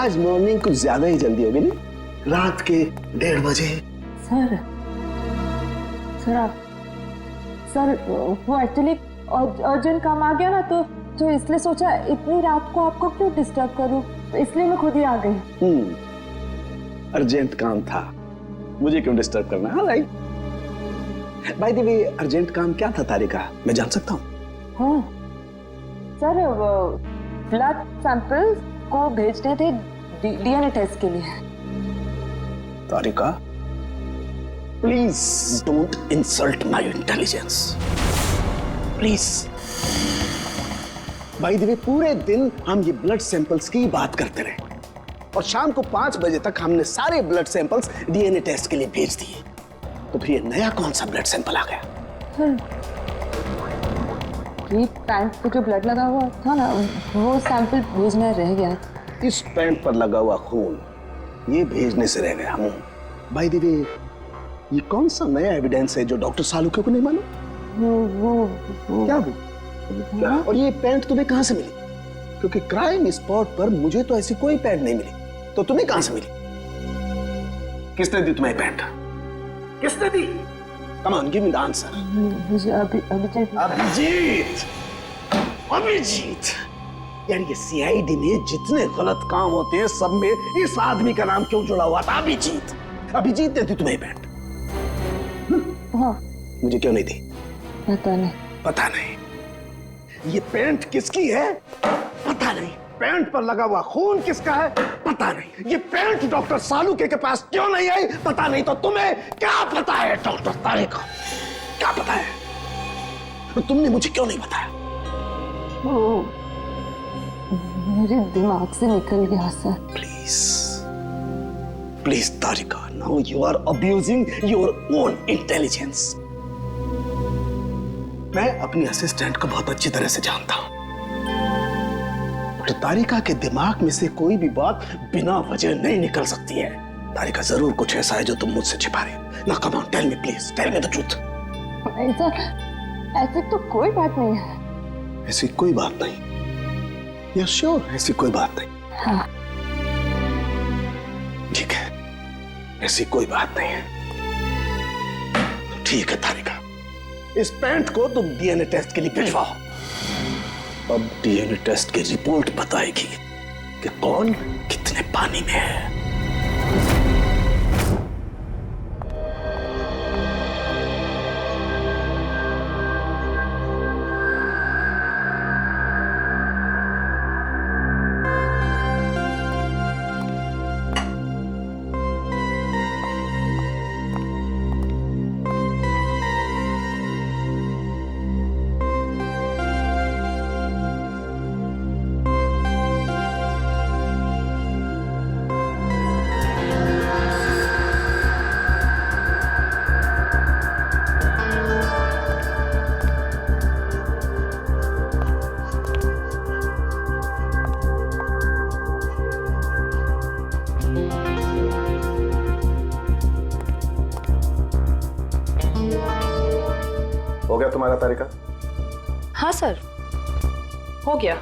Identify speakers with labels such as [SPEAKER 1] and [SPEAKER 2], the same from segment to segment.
[SPEAKER 1] आज मॉर्निंग कुछ ज्यादा ही जल्दी होगी ना, रात के 1:30 बजे।
[SPEAKER 2] सर सर वो एक्चुअली अर्जेंट काम आ गया ना, तो इसलिए सोचा इतनी रात को आपको क्यों डिस्टर्ब करूं, तो इसलिए मैं खुद ही आ गई।
[SPEAKER 1] अर्जेंट काम था, मुझे क्यों डिस्टर्ब करना। हाँ right. Bye the way urgent काम क्या था तारिका, मैं जान सकता हूँ?
[SPEAKER 2] हाँ सर, ब्लड सैंपल को भेजने थे डीएनए टेस्ट के लिए।
[SPEAKER 1] Tarika please don't insult my intelligence, please. By the way पूरे दिन हम ये ब्लड सैंपल्स की बात करते रहे और शाम को 5 बजे तक हमने सारे ब्लड सैंपल्स डीएनए टेस्ट के लिए भेज दिए। तो फिर ये नया कौन सा ब्लड सैंपल आ गया?
[SPEAKER 2] ये पैंट पे जो ब्लड लगा हुआ था ना, वो सैंपल भेजना रह गया।
[SPEAKER 1] इस पैंट पर लगा हुआ खून ये भेजने से रह गया। बाय द वे ये कौन सा नया एविडेंस है जो डॉक्टर सालुके को नहीं मालूम?
[SPEAKER 2] वो
[SPEAKER 1] क्या? और ये पैंट तुम्हें कहां से मिली? क्योंकि क्राइम स्पॉट पर मुझे तो ऐसी कोई पैंट नहीं मिली, तो तुम्हें कहां से मिली? किसने दी तुम्हें पैंट? किसने दी? Come on give me the answer. Abhijeet यार, ये सीआईडी में जितने गलत काम होते हैं सब में इस आदमी का नाम क्यों जुड़ा हुआ था? अभिजीत ने दी तुम्हें पैंट?
[SPEAKER 2] हाँ।
[SPEAKER 1] मुझे क्यों नहीं दी? पता नहीं। ये पैंट किसकी है? पता नहीं। पैंट पर लगा हुआ खून किसका है? पता नहीं। ये पैंट डॉक्टर सालुके के पास क्यों नहीं आई? पता नहीं। तो तुम्हें क्या पता है डॉक्टर तारिका? क्या पता है? तुमने मुझे क्यों नहीं बताया?
[SPEAKER 2] मेरे दिमाग से निकल गया sir.
[SPEAKER 1] Please Tarika, now you are abusing your own intelligence. मैं अपनी असिस्टेंट को बहुत अच्छी तरह से जानता हूं। तो तारिका के दिमाग में से कोई भी बात बिना वजह नहीं निकल सकती है। तारिका जरूर कुछ ऐसा है जो तुम मुझसे छिपा रहे हो। ना come on, tell me please, tell me the truth.
[SPEAKER 2] ऐसी तो कोई बात नहीं है।
[SPEAKER 1] ऐसी कोई बात नहीं? यू श्योर ऐसी कोई बात नहीं?
[SPEAKER 2] हाँ।
[SPEAKER 1] ठीक है, ऐसी कोई बात नहीं है। ठीक है तारिका, इस पैंट को तुम डीएनए टेस्ट के लिए भिजवाओ। अब डीएनए टेस्ट की रिपोर्ट बताएगी कि कौन कितने पानी में है।
[SPEAKER 3] हो गया तुम्हारा तारिका?
[SPEAKER 4] हाँ सर, हो गया।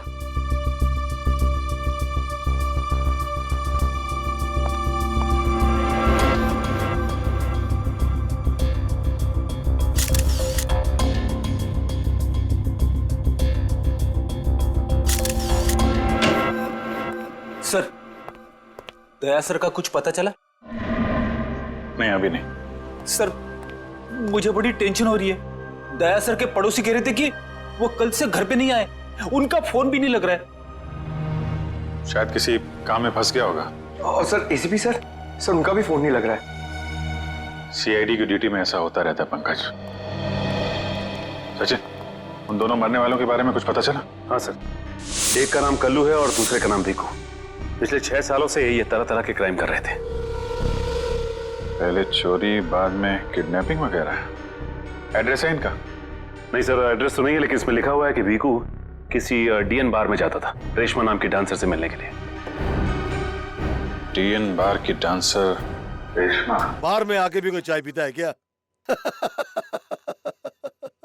[SPEAKER 5] सर, दया सर का कुछ पता चला?
[SPEAKER 3] नहीं, अभी नहीं।
[SPEAKER 5] सर, मुझे बड़ी टेंशन हो रही है। दया सर के पड़ोसी कह रहे थे कि वो कल से घर पे नहीं आए, उनका फोन भी नहीं लग रहा है।
[SPEAKER 3] शायद किसी काम में फंस गया होगा।
[SPEAKER 6] और सर एसीपी सर उनका भी फोन नहीं लग रहा है।
[SPEAKER 3] सीआईडी की ड्यूटी में ऐसा होता रहता है पंकज। सचिन, उन दोनों मरने वालों के बारे में कुछ पता चला?
[SPEAKER 6] हाँ सर, एक का नाम कल्लू है और दूसरे का नाम भीकू। पिछले 6 सालों से ये तरह तरह के क्राइम कर रहे थे।
[SPEAKER 3] पहले चोरी, बाद में किडनैपिंग वगैरह। एड्रेस है इनका?
[SPEAKER 6] नहीं सर, एड्रेस तो नहीं है, लेकिन इसमें लिखा हुआ है कि भीकू किसी डीएन बार में जाता था रेशमा नाम की डांसर से मिलने के लिए।
[SPEAKER 3] डीएन बार की डांसर रेशमा?
[SPEAKER 7] बार में आके भी कोई चाय पीता है क्या?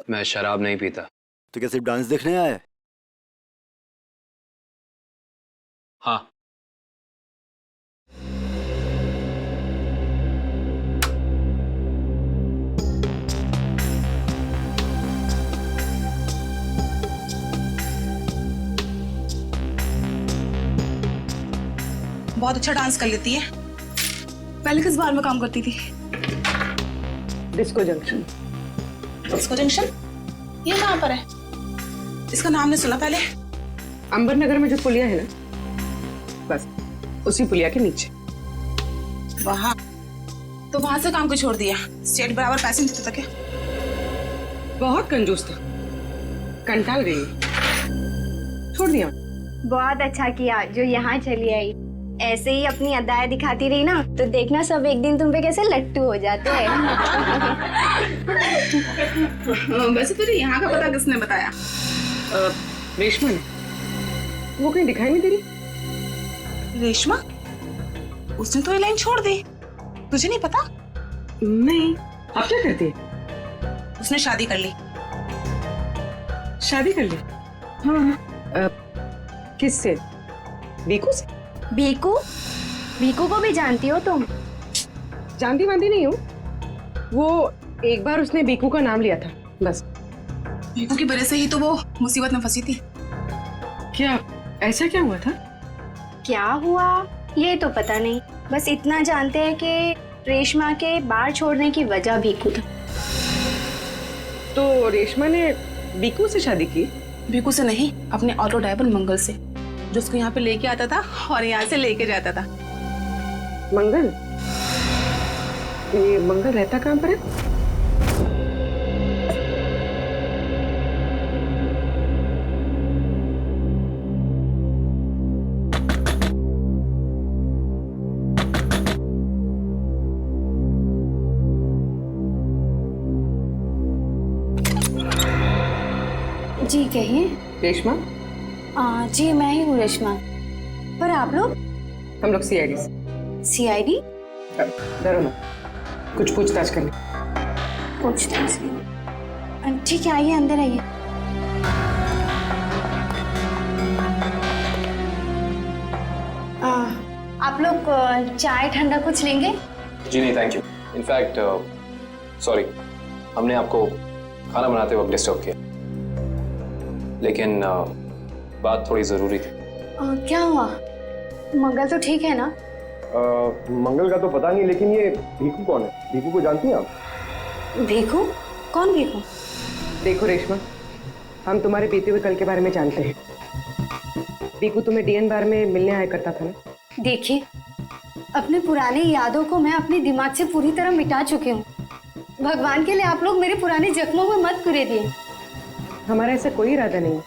[SPEAKER 8] मैं शराब नहीं पीता।
[SPEAKER 7] तो क्या सिर्फ डांस देखने आया है?
[SPEAKER 5] हाँ।
[SPEAKER 9] बहुत अच्छा डांस कर लेती है। पहले किस बार में काम करती थी?
[SPEAKER 2] Disco junction.
[SPEAKER 9] Disco junction? ये कहाँ पर है? इसका नाम नहीं सुना पहले।
[SPEAKER 10] अंबर नगर में जो पुलिया है ना, बस उसी पुलिया के नीचे।
[SPEAKER 9] वहाँ तो वहां से काम को छोड़ दिया। स्टेट बराबर पैसे नहीं देता क्या?
[SPEAKER 10] बहुत कंजूस था, कंटाल गई, छोड़ दिया।
[SPEAKER 11] बहुत अच्छा किया जो यहाँ चली आई। ऐसे ही अपनी अदाएं दिखाती रही ना तो देखना सब एक दिन तुम पे कैसे लट्टू हो जाते हैं।
[SPEAKER 9] वैसे तुझे यहाँ का पता किसने बताया?
[SPEAKER 10] रेशमा ने। वो कहीं दिखाई नहीं दे रही।
[SPEAKER 9] रेशमा? उसने तो ये लाइन छोड़ दी। तुझे नहीं पता?
[SPEAKER 10] नहीं। अब क्या करती है?
[SPEAKER 9] उसने शादी कर ली।
[SPEAKER 10] शादी कर ली? हाँ। किससे? बीकू से?
[SPEAKER 11] भीकू? भीकू को भी जानती हो तुम?
[SPEAKER 10] जानती वांती नहीं हूँ। वो एक बार उसने बीकू का नाम लिया था, बस।
[SPEAKER 9] भीकू की वजह से ही तो वो मुसीबत में फंसी थी।
[SPEAKER 10] क्या ऐसा क्या हुआ था?
[SPEAKER 11] क्या हुआ ये तो पता नहीं, बस इतना जानते हैं कि रेशमा के बार छोड़ने की वजह भीकू था।
[SPEAKER 10] तो रेशमा ने बीकू से शादी की?
[SPEAKER 9] भीकू से नहीं, अपने ऑटो ड्राइवर मंगल से, जो उसको यहाँ पे लेके आता था और यहाँ से लेके जाता था।
[SPEAKER 10] मंगल? ये मंगल रहता कहाँ पर है?
[SPEAKER 11] जी कहिए।
[SPEAKER 10] रेशमा?
[SPEAKER 11] जी मैं ही हूँ रेशमा। पर आप लोग?
[SPEAKER 10] हम लोग सीआईडी से।
[SPEAKER 11] सीआईडी?
[SPEAKER 10] डरो मत, कुछ पूछताछ करनी।
[SPEAKER 11] पूछताछ? ठीक है, आइए अंदर आइए। आप लोग चाय ठंडा कुछ लेंगे?
[SPEAKER 8] जी नहीं, थैंक यू। इनफैक्ट सॉरी, हमने आपको खाना बनाते वक्त डिस्टर्ब किया, लेकिन बात थोड़ी जरूरी थी।
[SPEAKER 11] क्या हुआ? मंगल तो ठीक है ना?
[SPEAKER 12] मंगल का तो पता नहीं, लेकिन ये भीकू कौन है? भीकू को जानती हैं आप?
[SPEAKER 11] भीकू? कौन भीकू?
[SPEAKER 10] देखो रेशमा, हम तुम्हारे बीते हुए कल के बारे में जानते हैं। भीकू तुम्हें डीएन बार में मिलने आया करता था ना?
[SPEAKER 11] देखिए, अपनी पुरानी यादों को मैं अपने दिमाग से पूरी तरह मिटा चुकी हूँ। भगवान के लिए आप लोग मेरे पुराने जख्मों में मत कुरेदिए।
[SPEAKER 10] हमारा ऐसा कोई इरादा नहीं।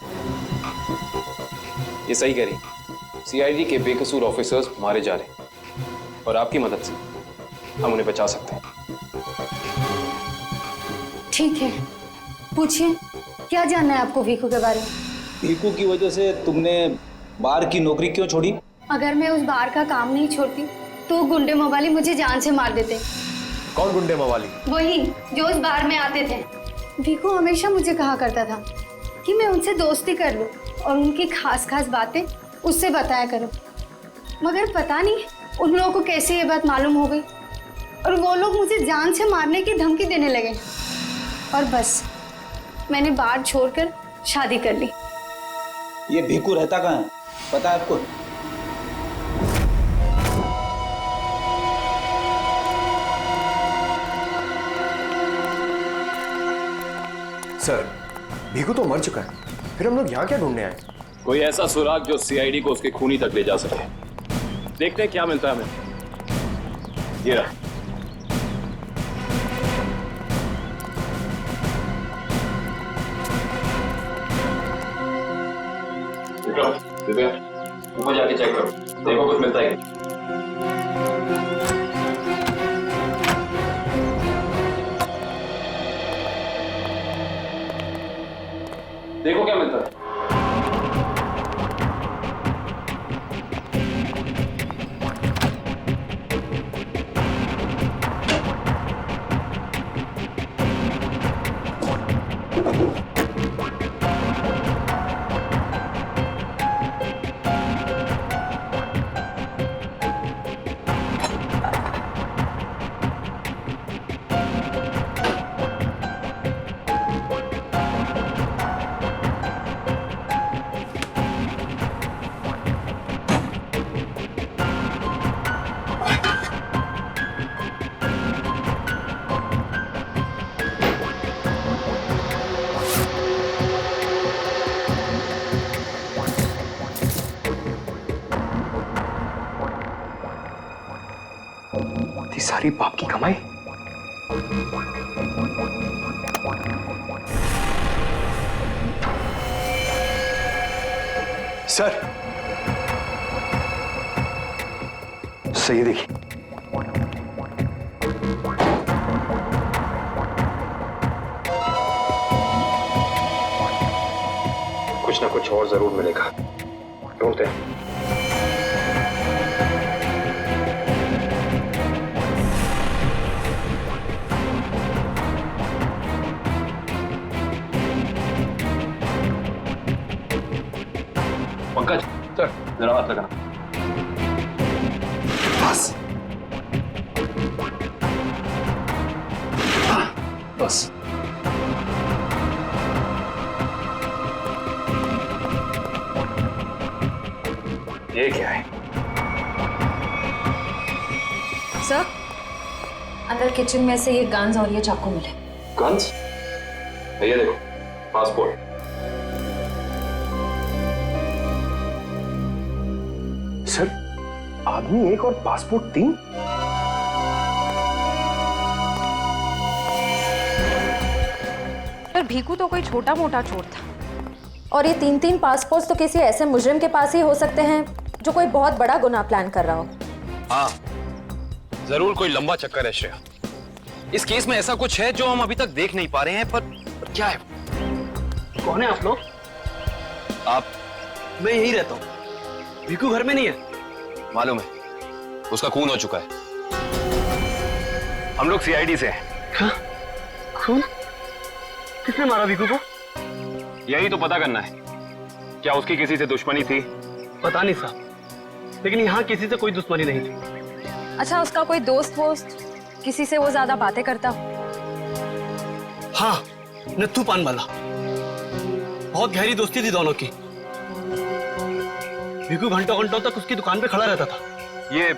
[SPEAKER 8] ये सही कह रही। सीआईडी के बेकसूर ऑफिसर्स मारे जा रहे हैं और आपकी मदद से हम उन्हें बचा सकते हैं।
[SPEAKER 11] ठीक है, पूछिए, क्या जानना है आपको भीकू के बारे में?
[SPEAKER 5] भीकू की वजह से तुमने बार की नौकरी क्यों छोड़ी?
[SPEAKER 11] अगर मैं उस बार का काम नहीं छोड़ती तो गुंडे मवाली मुझे जान से मार देते।
[SPEAKER 12] कौन गुंडे मवाली?
[SPEAKER 11] वही जो उस बार में आते थे। भीकू हमेशा मुझे कहा करता था कि मैं उनसे दोस्ती कर लूं और उनकी खास खास बातें उससे बताया करूं, मगर पता नहीं उन लोगों को कैसे ये बात मालूम हो गई और वो लोग मुझे जान से मारने की धमकी देने लगे और बस मैंने बार छोड़कर शादी कर ली।
[SPEAKER 5] ये भीकू रहता कहाँ है, पता है आपको?
[SPEAKER 12] सर, भीकू तो मर चुका है, फिर हम लोग यहाँ क्या ढूंढने आए?
[SPEAKER 6] कोई ऐसा सुराग जो सीआईडी को उसके खूनी तक ले जा सके। देखते हैं क्या मिलता है हमें। ये रहा। दिव्या, ऊपर जाके चेक करो, देखो कुछ मिलता है। देखो क्या मिलता है।
[SPEAKER 12] सारी बाप की कमाई। सर, सही देखिए।
[SPEAKER 8] कुछ ना कुछ और जरूर मिलेगा, ढूंढते हैं। पंकज सर, जरा हाथ लगाना।
[SPEAKER 12] बस
[SPEAKER 8] बस ये क्या है?
[SPEAKER 4] सर, अंदर किचन में से ये गन्स और ये चाकू मिले।
[SPEAKER 8] गन्स? ये देखो, पासपोर्ट।
[SPEAKER 12] सर, आदमी एक और पासपोर्ट 3?
[SPEAKER 4] पर भीकू तो कोई छोटा मोटा चोर था, और ये 3-3 पासपोर्ट तो किसी ऐसे मुजरिम के पास ही हो सकते हैं जो कोई बहुत बड़ा गुनाह प्लान कर रहा हो।
[SPEAKER 13] हाँ, जरूर कोई लंबा चक्कर है श्रेया। इस केस में ऐसा कुछ है जो हम अभी तक देख नहीं पा रहे हैं, पर क्या है?
[SPEAKER 5] कौन है आप लोग?
[SPEAKER 13] आप?
[SPEAKER 5] मैं यही रहता हूँ। भीकू घर में नहीं है।
[SPEAKER 13] मालूम है, उसका खून हो चुका है। हम लोग सीआईडी से हैं।
[SPEAKER 5] खून? किसने मारा भीकू को?
[SPEAKER 13] यही तो पता करना है। क्या उसकी किसी से दुश्मनी थी?
[SPEAKER 5] पता नहीं साहब, लेकिन यहाँ किसी से कोई दुश्मनी नहीं थी।
[SPEAKER 4] अच्छा, उसका कोई दोस्त वोस्त, किसी से वो ज्यादा बातें करता?
[SPEAKER 5] हाँ, नत्थू पान वाला। बहुत गहरी दोस्ती थी दोनों की। भीकू घंटों घंटों तक उसकी दुकान पे खड़ा रहता था।
[SPEAKER 13] ये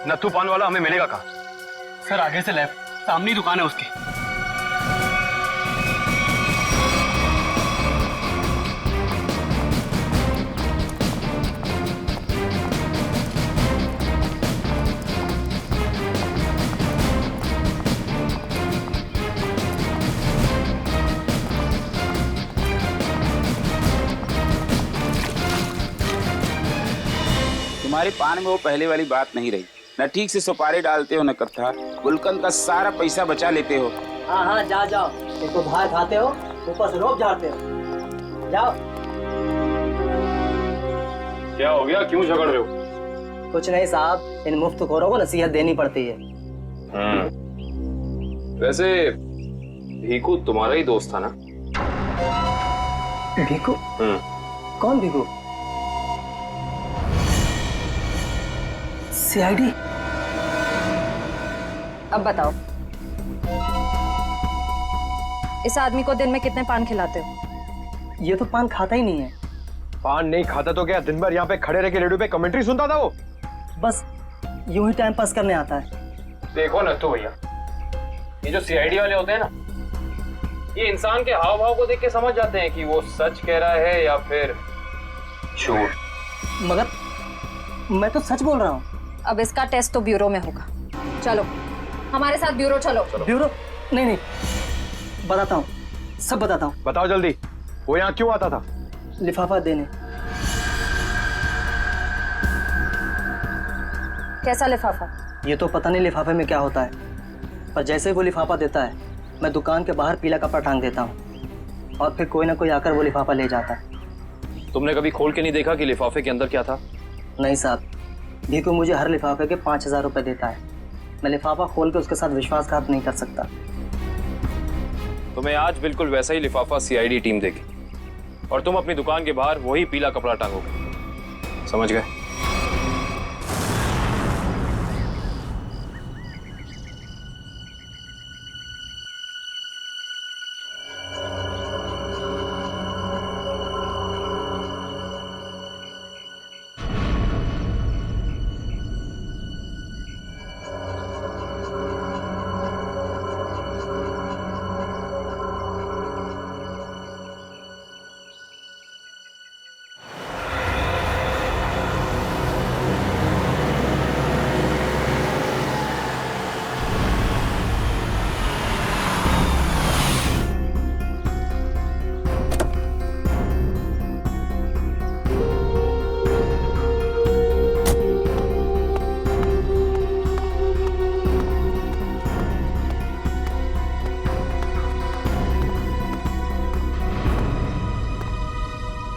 [SPEAKER 13] नत्थू पान वाला हमें मिलेगा कहाँ?
[SPEAKER 5] सर, आगे से लेफ्ट, सामने ही दुकान है उसकी।
[SPEAKER 14] तुम्हारी पान में वो पहले वाली बात नहीं रही। न ठीक से सुपारी डालते हो न कत्था। गुलकंद का सारा पैसा बचा लेते हो।
[SPEAKER 15] हाँ हाँ, जाओ। एक तो बाहर खाते हो, ऊपर से रोब झाड़ते हो। जाओ।
[SPEAKER 13] क्या हो गया? क्यों झगड़ रहे हो?
[SPEAKER 15] कुछ नहीं साहब, इन मुफ्तखोरों को नसीहत देनी पड़ती है।
[SPEAKER 8] वैसे भीकू तुम्हारा ही दोस्त था ना?
[SPEAKER 15] भीकू? कौन भीकू? सीआईडी?
[SPEAKER 4] अब बताओ, इस आदमी को दिन में कितने पान खिलाते हो?
[SPEAKER 15] ये तो पान खाता ही नहीं है।
[SPEAKER 12] पान नहीं खाता तो क्या दिन भर यहाँ पे खड़े रह के रेडियो पे कमेंट्री सुनता था वो?
[SPEAKER 15] बस यूं ही टाइम पास करने आता है।
[SPEAKER 8] देखो नत्थू भैया, ये जो सीआईडी वाले होते हैं ना, ये इंसान के हाव भाव को देख के समझ जाते हैं कि वो सच कह रहा है या फिर झूठ।
[SPEAKER 15] मगर मैं तो सच बोल रहा हूँ।
[SPEAKER 4] अब इसका टेस्ट तो ब्यूरो में होगा। चलो हमारे साथ ब्यूरो चलो।
[SPEAKER 15] ब्यूरो? नहीं, बताता हूँ, सब बताता हूँ।
[SPEAKER 12] बताओ जल्दी, वो यहाँ क्यों आता था?
[SPEAKER 15] लिफाफा देने।
[SPEAKER 4] कैसा लिफाफा?
[SPEAKER 15] ये तो पता नहीं लिफाफे में क्या होता है, पर जैसे वो लिफाफा देता है, मैं दुकान के बाहर पीला कपड़ा टांग देता हूँ और फिर कोई ना कोई आकर वो लिफाफा ले जाता है।
[SPEAKER 8] तुमने कभी खोल के नहीं देखा कि लिफाफे के अंदर क्या था?
[SPEAKER 15] नहीं साहब, भीकू मुझे हर लिफाफे के 5000 रुपए देता है। मैं लिफाफा खोल के उसके साथ विश्वासघात नहीं कर सकता।
[SPEAKER 8] तुम्हें आज बिल्कुल वैसा ही लिफाफा सीआईडी टीम देगी और तुम अपनी दुकान के बाहर वही पीला कपड़ा टांगोगे। समझ गए?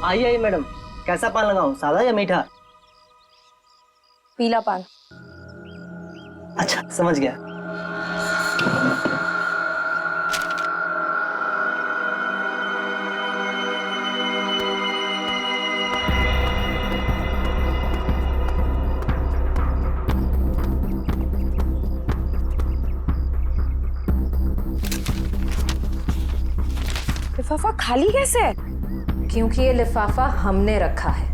[SPEAKER 15] आइए आइए मैडम, कैसा पान लगाऊं, सादा या मीठा?
[SPEAKER 4] पीला पान।
[SPEAKER 15] अच्छा समझ गया।
[SPEAKER 4] लिफाफा खाली कैसे है? क्योंकि ये लिफाफा हमने रखा है।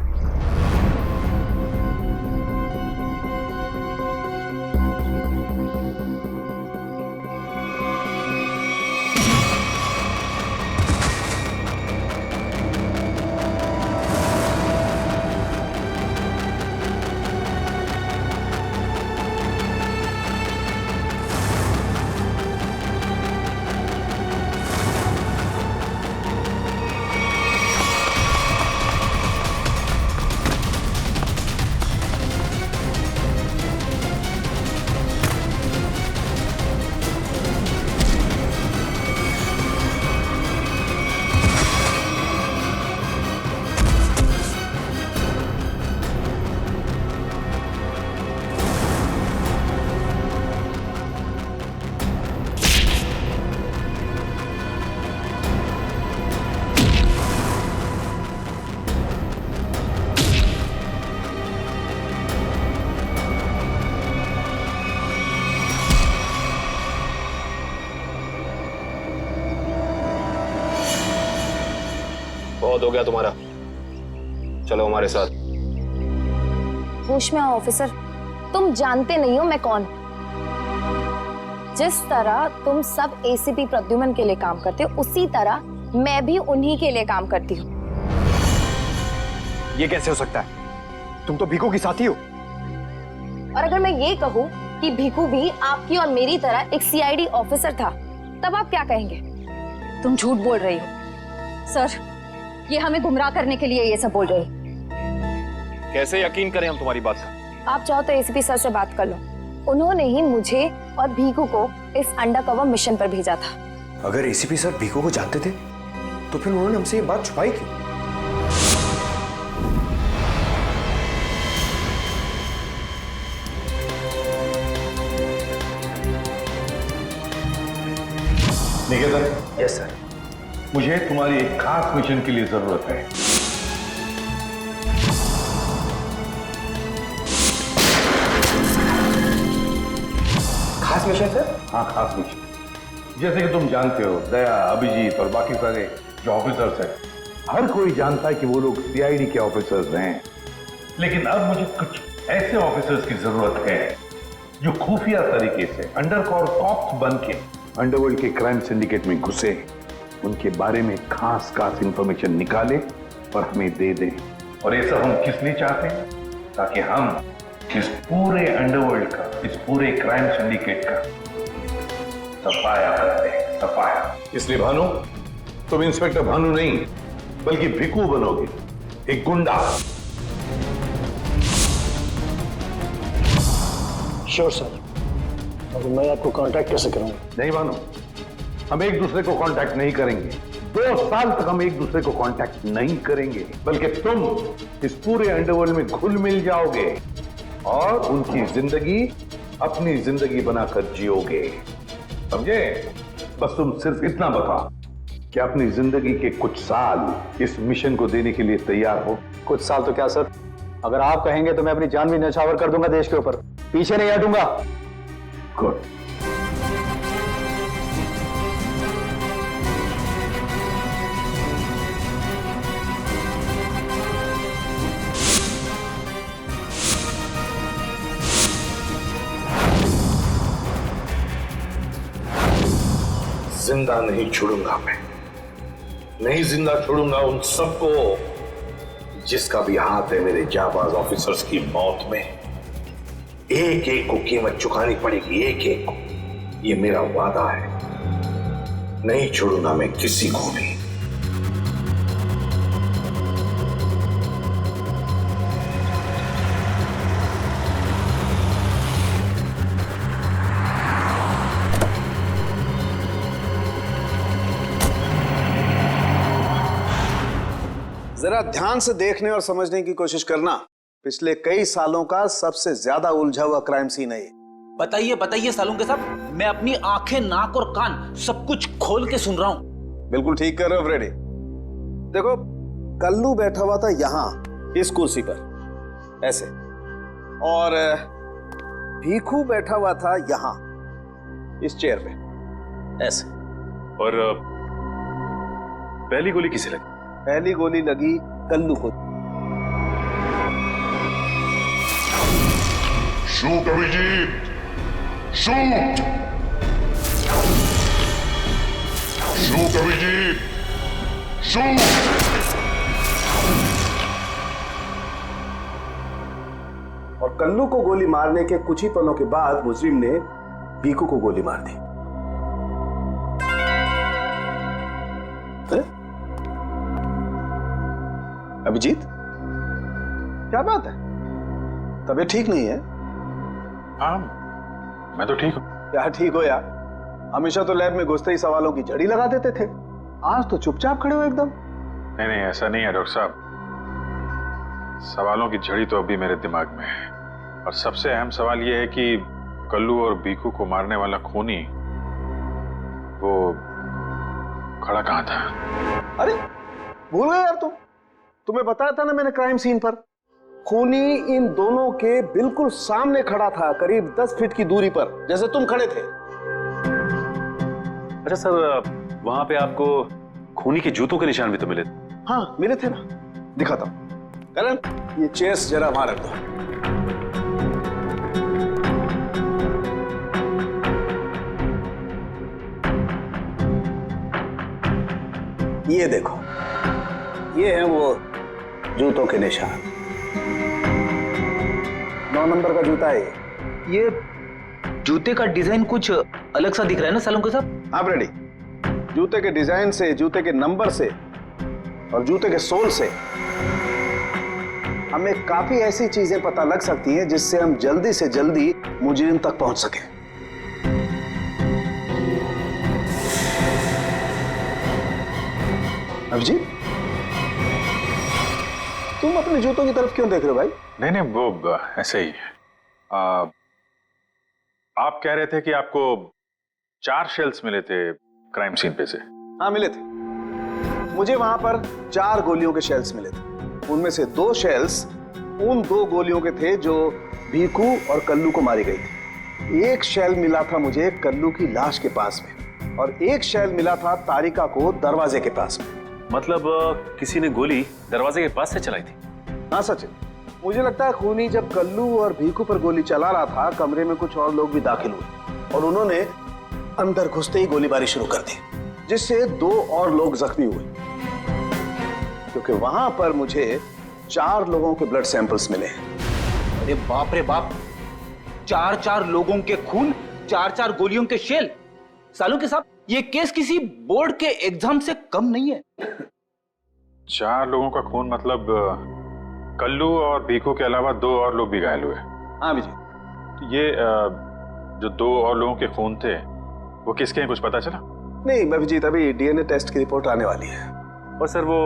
[SPEAKER 13] बहुत हो गया तुम्हारा, चलो हमारे साथ।
[SPEAKER 16] होश में आओ ऑफिसर, तुम जानते नहीं हो मैं कौन। जिस तरह तुम सब एसीपी प्रद्युमन के लिए काम करते हो, उसी तरह मैं भी उन्हीं के लिए काम करती हूँ।
[SPEAKER 12] ये कैसे हो सकता है? तुम तो भीखू की साथी हो।
[SPEAKER 16] और अगर मैं ये कहूँ कि भीखू भी आपकी और मेरी तरह एक सीआईडी ऑफिसर था, तब आप क्या कहेंगे?
[SPEAKER 4] तुम झूठ बोल रही हो सर, ये हमें गुमराह करने के लिए ये सब बोल रहे हैं।
[SPEAKER 13] कैसे यकीन करें हम तुम्हारी बात का?
[SPEAKER 16] आप चाहो तो एसीपी सर से बात कर लो, उन्होंने ही मुझे और भीखू को इस अंडरकवर मिशन पर भेजा था।
[SPEAKER 12] अगर एसीपी सर भीखू को जानते थे तो फिर उन्होंने हमसे ये बात छुपाई क्यों?
[SPEAKER 1] निकेतन।
[SPEAKER 12] Yes sir.
[SPEAKER 1] मुझे तुम्हारी एक खास मिशन के लिए जरूरत है।
[SPEAKER 12] खास मिशन सर?
[SPEAKER 1] हाँ, खास मिशन। जैसे कि तुम जानते हो, दया, अभिजीत और बाकी सारे जो ऑफिसर्स हैं, हर कोई जानता है कि वो लोग सीआईडी के ऑफिसर्स हैं। लेकिन अब मुझे कुछ ऐसे ऑफिसर्स की जरूरत है जो खुफिया तरीके से अंडरकवर कॉप्स बन के अंडरवर्ल्ड के क्राइम सिंडिकेट में घुसे, उनके बारे में खास इंफॉर्मेशन निकाले और हमें दे दें। और ये सब हम किस लिए चाहते हैं? ताकि हम इस पूरे अंडरवर्ल्ड का, इस पूरे क्राइम सिंडिकेट का सफाया करते हैं, सफाया। इसलिए भानु, तुम इंस्पेक्टर भानु नहीं बल्कि भिकू बनोगे, एक गुंडा।
[SPEAKER 17] Sure sir. अब मैं आपको कांटेक्ट कैसे करूंगा?
[SPEAKER 1] नहीं भानु, हम एक दूसरे को कांटेक्ट नहीं करेंगे। 2 साल तक हम एक दूसरे को कांटेक्ट नहीं करेंगे, बल्कि तुम इस पूरे अंडरवर्ल्ड में घुल मिल जाओगे और उनकी जिंदगी अपनी जिंदगी बनाकर जियोगे, समझे? बस तुम सिर्फ इतना बताओ कि अपनी जिंदगी के कुछ साल इस मिशन को देने के लिए तैयार हो।
[SPEAKER 15] कुछ साल तो क्या सर, अगर आप कहेंगे तो मैं अपनी जान भी न्यौछावर कर दूंगा देश के ऊपर, पीछे नहीं हटूंगा।
[SPEAKER 1] गुड। जिंदा नहीं छोड़ूंगा मैं, नहीं जिंदा छोड़ूंगा उन सबको जिसका भी हाथ है मेरे जाबाज ऑफिसर्स की मौत में। एक एक को कीमत चुकानी पड़ेगी, एक एक को। ये मेरा वादा है, नहीं छोड़ूंगा मैं किसी को भी। जरा ध्यान से देखने और समझने की कोशिश करना। पिछले कई सालों का सबसे ज्यादा उलझा हुआ क्राइम सीन है ये।
[SPEAKER 5] बताइए बताइए सालुंके साहब, मैं अपनी आंखें, नाक और कान सब कुछ खोल के सुन रहा हूं।
[SPEAKER 1] बिल्कुल ठीक कर रहे हो फ्रेडी। देखो, कल्लू बैठा हुआ था यहां इस कुर्सी पर ऐसे, और भीखू बैठा हुआ था यहां इस चेयर पे ऐसे।
[SPEAKER 6] और पहली गोली किसे लगी?
[SPEAKER 1] पहली गोली लगी कल्लू को।
[SPEAKER 18] Shoot Abhijeet, shoot! Shoot Abhijeet, shoot!
[SPEAKER 1] और कल्लू को गोली मारने के कुछ ही पलों के बाद मुजरिम ने भीखू को गोली मार दी। अभिजीत, क्या बात है? तबीयत ठीक नहीं है?
[SPEAKER 3] हाँ, मैं तो ठीक हूँ।
[SPEAKER 1] क्या ठीक हो यार? हमेशा तो लैब में घुसते ही सवालों की झड़ी लगा देते थे, आज तो चुपचाप खड़े हो एकदम।
[SPEAKER 3] नहीं नहीं, ऐसा नहीं है डॉक्टर साहब। सवालों की झड़ी तो अभी मेरे दिमाग में है, और सबसे अहम सवाल यह है कि कल्लू और भीखू को मारने वाला खूनी वो खड़ा कहाँ था?
[SPEAKER 1] अरे भूल गए यार तुम। तुम्हें बताया था ना मैंने क्राइम सीन पर, खूनी इन दोनों के बिल्कुल सामने खड़ा था, करीब 10 फीट की दूरी पर, जैसे तुम खड़े थे।
[SPEAKER 6] अच्छा सर, वहां पे आपको खूनी के जूतों के निशान भी तो मिले?
[SPEAKER 1] हाँ मिले थे ना, दिखाता हूं। करण, ये चेयर्स जरा वहां रख दो। ये देखो, ये है वो जूतों के निशान। 9 नंबर का जूता है
[SPEAKER 5] ये। जूते का डिजाइन कुछ अलग सा दिख रहा है ना सालुंके साहब?
[SPEAKER 1] हाँ रेडी। जूते के डिजाइन से, जूते के नंबर से और जूते के सोल से हमें काफी ऐसी चीजें पता लग सकती हैं जिससे हम जल्दी से जल्दी मुजरिम तक पहुंच सकें। अभिजीत, तुम अपने जूतों की तरफ क्यों देख रहे हो भाई?
[SPEAKER 3] नहीं नहीं, वो ऐसे ही। आप कह रहे थे कि आपको 4 शेल्स मिले थे क्राइम सीन पे से?
[SPEAKER 1] हाँ मिले थे। मुझे वहां पर 4 गोलियों के शेल्स मिले थे। उनमें से 2 शेल्स उन 2 गोलियों के थे जो भीखू और कल्लू को मारी गई थी। एक शेल मिला था मुझे कल्लू की लाश के पास में, और एक शेल मिला था तारिका को दरवाजे के पास में।
[SPEAKER 6] मतलब किसी ने गोली दरवाजे के पास से चलाई थी?
[SPEAKER 1] हाँ सचिन, मुझे लगता है खूनी जब कल्लू और भीखू पर गोली चला रहा था, कमरे में कुछ और लोग भी दाखिल हुए और उन्होंने अंदर घुसते ही गोलीबारी शुरू कर दी, जिससे 2 और लोग जख्मी हुए। क्योंकि वहां पर मुझे 4 लोगों के ब्लड सैंपल्स मिले।
[SPEAKER 5] अरे बाप रे बाप, 4 लोगों के खून, 4 गोलियों के शेल। सालुंके साहब, ये केस किसी बोर्ड के एग्जाम से कम नहीं है।
[SPEAKER 3] 4 लोगों का खून मतलब कल्लू और भीखू के अलावा 2 और लोग भी घायल हुए?
[SPEAKER 1] हाँ विजय।
[SPEAKER 3] तो ये जो 2 और लोगों के खून थे वो किसके हैं, कुछ पता चला?
[SPEAKER 1] नहीं अभिजीत, अभी डीएनए टेस्ट की रिपोर्ट आने वाली है।
[SPEAKER 6] और सर वो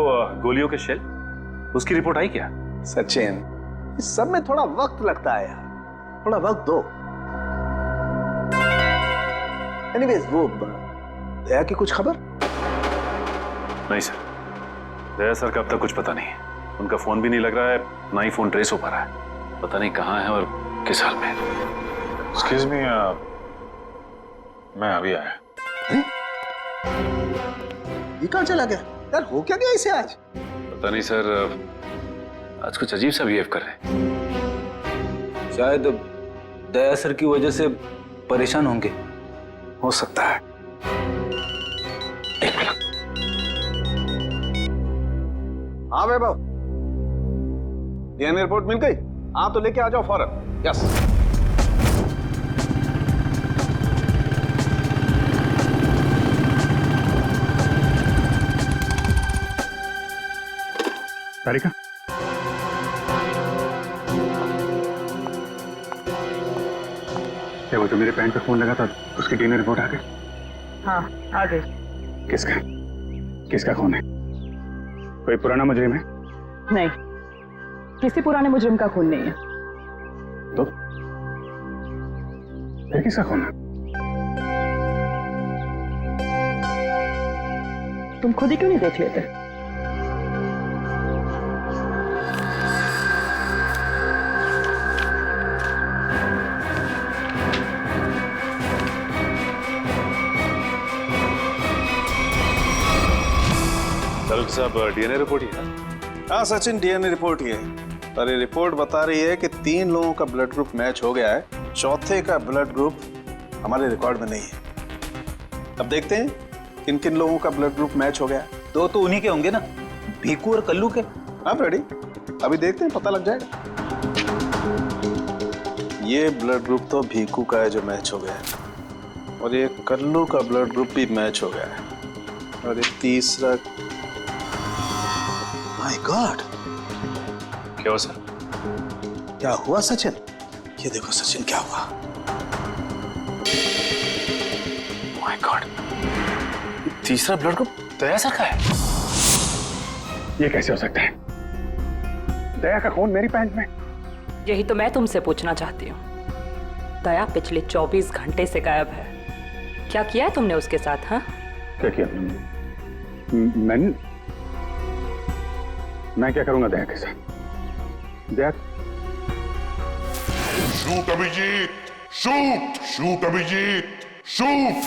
[SPEAKER 6] गोलियों के शेल, उसकी रिपोर्ट आई क्या?
[SPEAKER 1] सचिन, इस सब में थोड़ा वक्त लगता है यार, थोड़ा वक्त दो। एनीवेज, वो दया की कुछ खबर?
[SPEAKER 6] नहीं सर, दया सर का अब तक कुछ पता नहीं। उनका फोन भी नहीं लग रहा है, ना ही फोन ट्रेस हो पा रहा है। पता नहीं कहाँ है और किस हाल में है।
[SPEAKER 3] एक्सक्यूज मी, मैं अभी आया।
[SPEAKER 1] ये कहाँ चला गया यार? हो क्या गया इसे आज?
[SPEAKER 6] पता नहीं सर, आज कुछ अजीब सा बिहेव कर रहे हैं।
[SPEAKER 5] शायद दया सर की वजह से परेशान होंगे।
[SPEAKER 1] हो सकता है। हाँ वैभव, डीएनए रिपोर्ट मिल गई? हाँ तो लेके आ जाओ फौरन। यस।
[SPEAKER 3] तारिका, क्या वो तो मेरे पैंट पे फोन लगा था, उसकी डीएनए रिपोर्ट आ गई?
[SPEAKER 2] हाँ आ गई।
[SPEAKER 3] किसका खून है? कोई पुराना मुजरिम है?
[SPEAKER 2] नहीं, किसी पुराने मुजरिम का खून नहीं है।
[SPEAKER 3] तो फिर किसका खून है?
[SPEAKER 2] तुम खुद ही क्यों नहीं देख लेते?
[SPEAKER 6] सालू साहब, डीएनए रिपोर्ट ही है?
[SPEAKER 19] हाँ सचिन, डीएनए रिपोर्ट ही है, पर ये रिपोर्ट बता रही है कि 3 लोगों का ब्लड ग्रुप मैच हो गया है, चौथे का ब्लड ग्रुप हमारे रिकॉर्ड में नहीं है। अब देखते हैं किन किन लोगों का ब्लड ग्रुप मैच हो गया है।
[SPEAKER 5] 2 तो उन्हीं के होंगे ना, भीकू और कल्लू के।
[SPEAKER 19] हाँ फ्रेडी, अभी देखते हैं, पता लग जाएगा। ये ब्लड ग्रुप तो भीकू का है जो मैच हो गया है, और ये कल्लू का ब्लड ग्रुप भी मैच हो गया है, और ये तीसरा। माय गॉड,
[SPEAKER 6] क्या हुआ सर?
[SPEAKER 19] क्या हुआ सचिन? ये देखो सचिन, क्या हुआ।
[SPEAKER 6] माय गॉड, तीसरा ब्लड ग्रुप दया सर का है।
[SPEAKER 3] ये कैसे हो सकता है? दया का खून मेरी पैंट में।
[SPEAKER 20] यही तो मैं तुमसे पूछना चाहती हूँ। दया पिछले 24 घंटे से गायब है। क्या किया है तुमने उसके साथ? हाँ,
[SPEAKER 3] क्या किया? मैं क्या करूंगा दया के साथ? Daya,
[SPEAKER 18] shoot Abhijeet, shoot, shoot Abhijeet, shoot,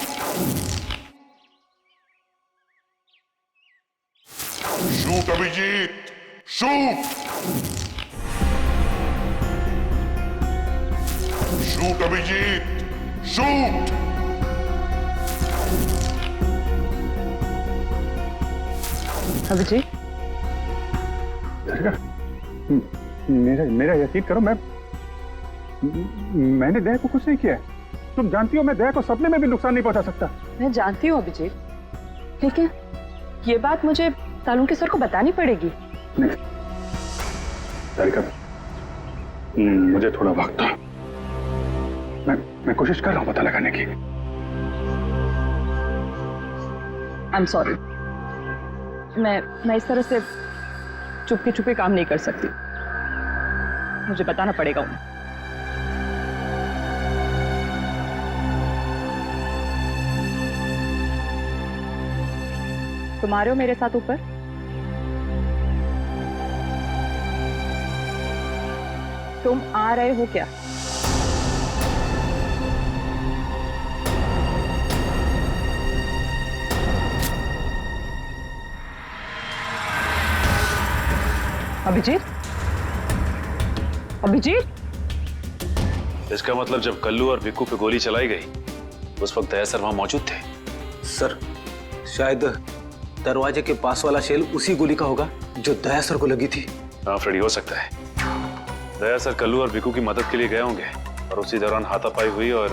[SPEAKER 18] shoot Abhijeet, shoot, shoot Abhijeet, shoot.
[SPEAKER 2] Abhijeet,
[SPEAKER 3] मेरा यकीन करो, मैंने दया को कुछ नहीं किया है। तुम जानती हो मैं दया को सपने में भी नुकसान नहीं पहुंचा सकता।
[SPEAKER 2] मैं जानती हूँ अभिजीत, लेकिन ये बात मुझे सालून के सर को बतानी पड़ेगी।
[SPEAKER 3] नहीं तारिका, मुझे थोड़ा वक्त दो। मैं कोशिश कर रहा हूं पता लगाने की।
[SPEAKER 2] आई एम सॉरी, मैं इस तरह से चुपके चुपके काम नहीं कर सकती। मुझे बताना पड़ेगा उन्हें। तुम आ रहे हो मेरे साथ ऊपर? तुम आ रहे हो क्या? अभिजीत, अभिजीत,
[SPEAKER 6] इसका मतलब जब कल्लू और भिक्कू पे गोली चलाई गई उस वक्त दया सर वहां मौजूद थे।
[SPEAKER 5] सर, शायद दरवाजे के पास वाला शेल उसी गोली का होगा जो दया सर को लगी थी।
[SPEAKER 6] हाँ फ्रेडी, हो सकता है दया सर कल्लू और भिक्कू की मदद के लिए गए होंगे और उसी दौरान हाथापाई हुई और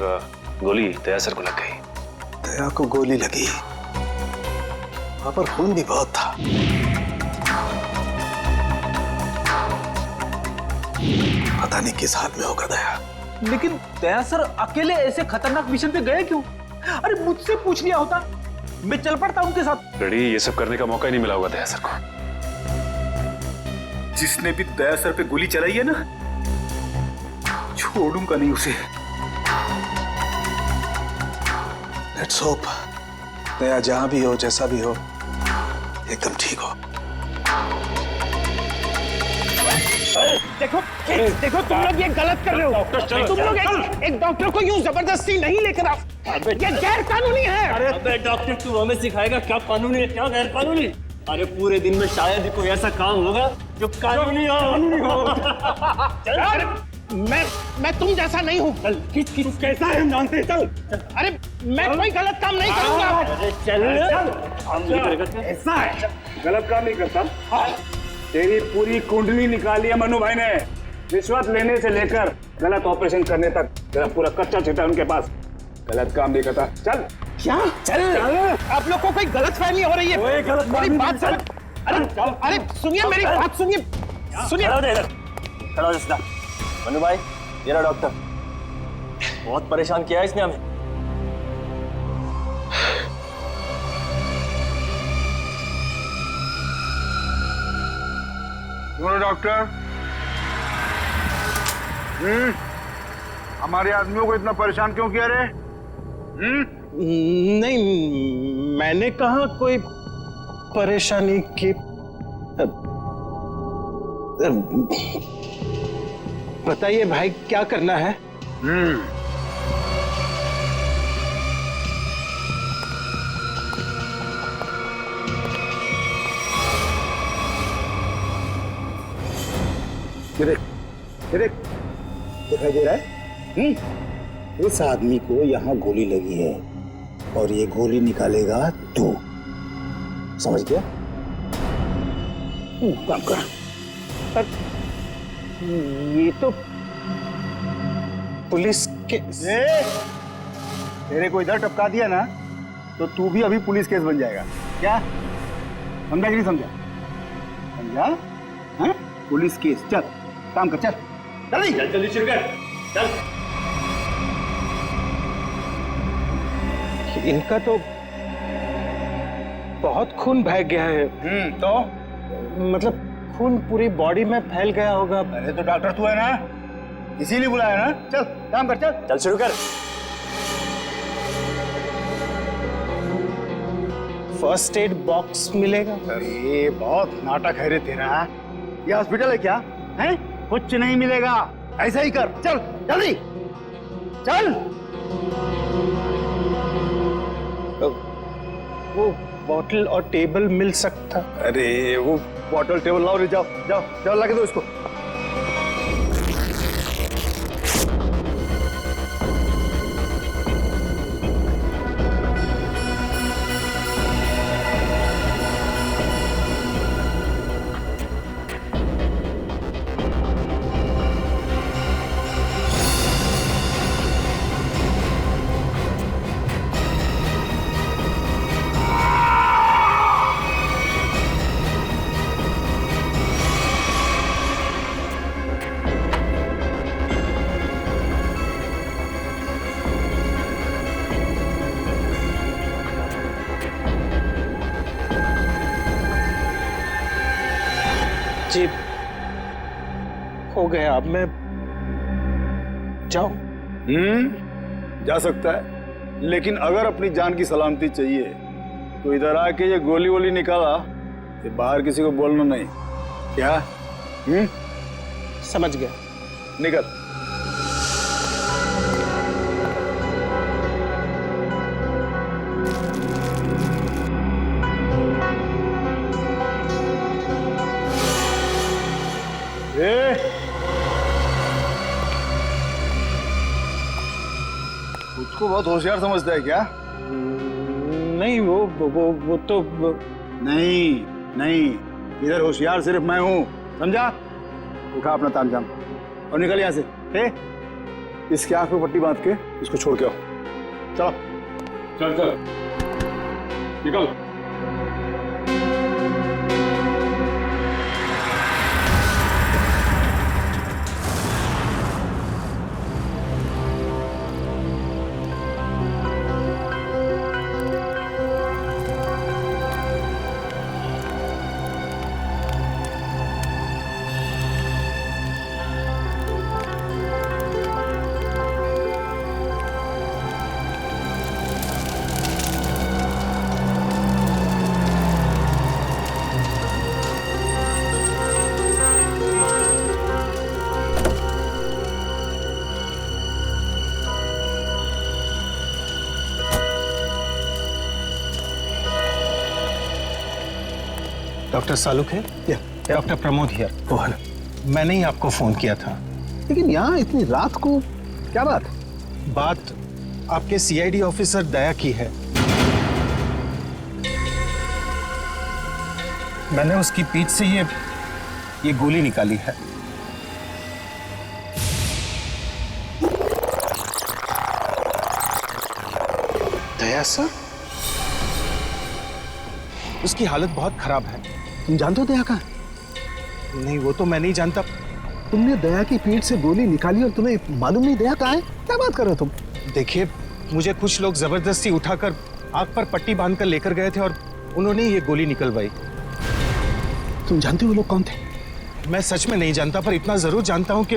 [SPEAKER 6] गोली दया सर को लग गई।
[SPEAKER 19] दया को गोली लगी, वहां पर खून भी बहुत था। पता नहीं किस हाल में होगा दया।
[SPEAKER 5] लेकिन दया सर अकेले ऐसे खतरनाक मिशन पे गए क्यों? अरे मुझसे पूछ लिया होता, मैं चल पड़ता उनके साथ।
[SPEAKER 6] फ्रेडी, ये सब करने का मौका ही नहीं मिला होगा दया सर को।
[SPEAKER 5] जिसने भी दया सर पे गोली चलाई है ना, छोड़ूंगा नहीं उसे।
[SPEAKER 19] लेट्स होप दया जहां भी हो, जैसा भी हो, एकदम ठीक हो।
[SPEAKER 1] देखो देखो, तुम लोग ये गलत कर रहे हो। तुम लोग एक डॉक्टर को यूं जबरदस्ती नहीं लेकर आओ, ये गैर कानूनी है।
[SPEAKER 17] अबे डॉक्टर, तू हमें सिखाएगा क्या कानूनी है क्या गैर कानूनी? अरे पूरे दिन में शायद ही कोई ऐसा काम होगा जो कानूनी हो।
[SPEAKER 1] अरे मैं तुम जैसा नहीं हूँ।
[SPEAKER 17] किस कैसा है हम जानते हैं। चल,
[SPEAKER 1] अरे मैं कोई गलत काम नहीं करूंगा।
[SPEAKER 17] चल, हम नहीं करेगा।
[SPEAKER 21] ऐसा है, गलत काम नहीं करता। तेरी पूरी कुंडली निकाली है मनु भाई ने, रिश्वत लेने से लेकर गलत ऑपरेशन करने तक तेरा पूरा कच्चा चिट्ठा उनके पास। गलत काम नहीं करता। चल।
[SPEAKER 1] क्या? चल। आप लोग को कोई गलत फहमी हो रही है। मेरी बात समझ। अरे सुनिए, मेरी बात सुनिए।
[SPEAKER 17] खड़ा हो सीधा। मनु भाई, ये रहा डॉक्टर। बहुत परेशान किया है इसने हमें।
[SPEAKER 21] सुनो डॉक्टर, हमारे आदमियों को इतना परेशान क्यों किया रे?
[SPEAKER 19] नहीं, मैंने कहा कोई परेशानी की। बताइए भाई, क्या करना है?
[SPEAKER 1] दिखाई दे रहा है? इस आदमी को यहाँ गोली लगी है और ये गोली निकालेगा तू, समझ गया? काम कर।
[SPEAKER 19] ये तो पुलिस के
[SPEAKER 21] तेरे को इधर टपका दिया ना तो तू भी अभी पुलिस केस बन जाएगा। क्या समझा कि नहीं समझा? समझा? हाँ? Police case. चल काम कर, चल जल्दी जल्दी शुरू कर, चल।
[SPEAKER 19] इनका तो बहुत खून बह गया है।
[SPEAKER 21] तो
[SPEAKER 19] मतलब खून पूरी बॉडी में फैल गया होगा।
[SPEAKER 21] अरे तो डॉक्टर तू है ना, इसीलिए बुलाया ना। चल काम कर, चल
[SPEAKER 19] चल शुरू कर। फर्स्ट एड बॉक्स मिलेगा?
[SPEAKER 21] अरे बहुत नाटक है रे तेरा। ये हॉस्पिटल है क्या? हैं? कुछ नहीं मिलेगा, ऐसा ही कर। चल जल्दी चल।
[SPEAKER 19] वो बॉटल और टेबल मिल सकता?
[SPEAKER 21] अरे वो बॉटल टेबल लाओ रे, जाओ जाओ जाओ, लगा दो इसको।
[SPEAKER 19] जी हो गया, अब मैं जाऊं?
[SPEAKER 21] जा सकता है, लेकिन अगर अपनी जान की सलामती चाहिए तो इधर आके ये गोली वोली निकाला, ये बाहर किसी को बोलना नहीं। क्या?
[SPEAKER 19] समझ गया।
[SPEAKER 21] निकल। उसको बहुत होशियार समझता है क्या?
[SPEAKER 19] नहीं, वो तो
[SPEAKER 21] नहीं, इधर होशियार सिर्फ मैं हूं, समझा? उठा अपना तामझाम और निकल यहां से। इसके आंख पे पट्टी बांध के इसको छोड़ के आओ। चलो चल चल निकल।
[SPEAKER 19] डॉक्टर सालुक है? Doctor Pramod here. मैंने ही आपको फोन किया था।
[SPEAKER 21] लेकिन यहाँ इतनी रात को क्या बात?
[SPEAKER 19] बात आपके सीआईडी ऑफिसर दया की है। मैंने उसकी पीठ से ये गोली निकाली है। दया सर? उसकी हालत बहुत खराब है।
[SPEAKER 21] तुम जानते हो दया का?
[SPEAKER 19] नहीं, वो तो मैं नहीं जानता।
[SPEAKER 21] तुमने दया की पीठ से गोली निकाली और तुम्हें मालूम नहीं दया कहाँ है? क्या बात कर रहे हो तुम?
[SPEAKER 19] देखिए, मुझे कुछ लोग जबरदस्ती उठाकर आंख पर पट्टी बांधकर लेकर गए थे और उन्होंने ये गोली निकलवाई।
[SPEAKER 21] तुम जानते हो वो लोग कौन थे?
[SPEAKER 1] मैं सच में नहीं जानता, पर इतना जरूर जानता हूं कि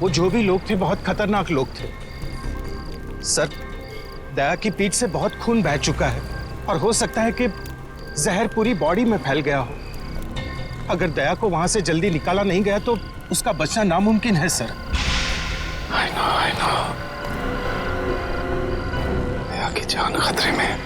[SPEAKER 1] वो जो भी लोग थे बहुत खतरनाक लोग थे। सर, दया की पीठ से बहुत खून बह चुका है और हो सकता है कि जहर पूरी बॉडी में फैल गया हो। अगर दया को वहां से जल्दी निकाला नहीं गया तो उसका बचना नामुमकिन है सर।
[SPEAKER 6] I know. दया की जान खतरे में।